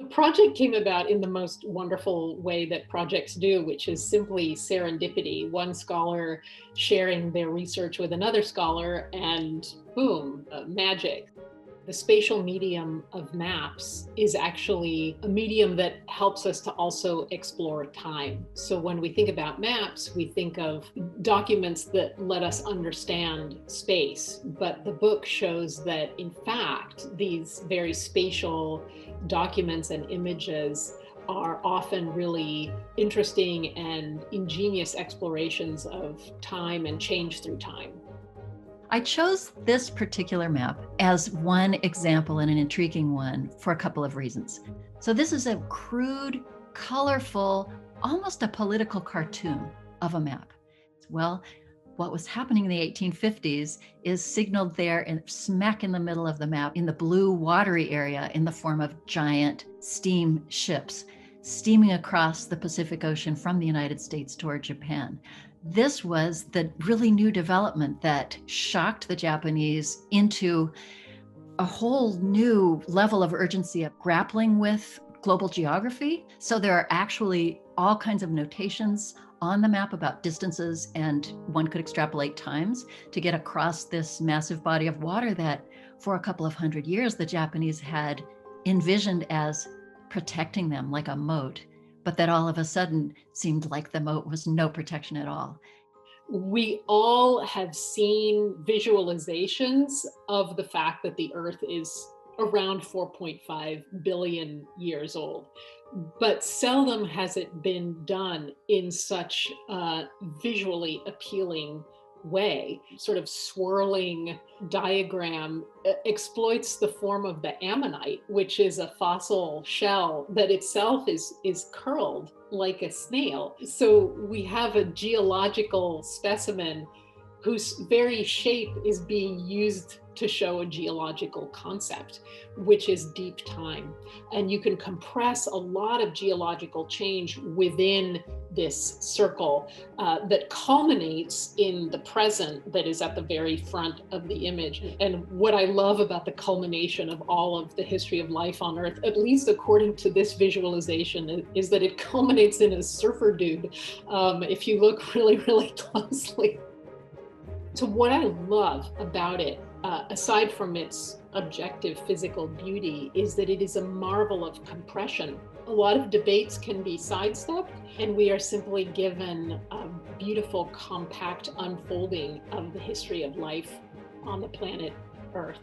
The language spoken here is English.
project came about in the most wonderful way that projects do, which is simply serendipity. One scholar sharing their research with another scholar, and boom, magic. The spatial medium of maps is actually a medium that helps us to also explore time. So when we think about maps, we think of documents that let us understand space. But the book shows that, in fact, these very spatial documents and images are often really interesting and ingenious explorations of time and change through time. I chose this particular map as one example and an intriguing one for a couple of reasons. So this is a crude, colorful, almost a political cartoon of a map. Well, what was happening in the 1850s is signaled there and smack in the middle of the map in the blue watery area in the form of giant steam ships steaming across the Pacific Ocean from the United States toward Japan. This was the really new development that shocked the Japanese into a whole new level of urgency of grappling with global geography. So there are actually all kinds of notations on the map about distances, and one could extrapolate times to get across this massive body of water that for a couple of hundred years the Japanese had envisioned as protecting them like a moat, but that all of a sudden seemed like the moat was no protection at all. We all have seen visualizations of the fact that the Earth is around 4.5 billion years old, but seldom has it been done in such a visually appealing way. Sort of swirling diagram exploits the form of the ammonite, which is a fossil shell that itself is curled like a snail. So we have a geological specimen whose very shape is being used to show a geological concept, which is deep time. And you can compress a lot of geological change within this circle that culminates in the present that is at the very front of the image. And what I love about the culmination of all of the history of life on Earth, at least according to this visualization, is that it culminates in a surfer dude, if you look really, really closely. So what I love about it, aside from its objective physical beauty, is that it is a marvel of compression. A lot of debates can be sidestepped, and we are simply given a beautiful, compact unfolding of the history of life on the planet Earth.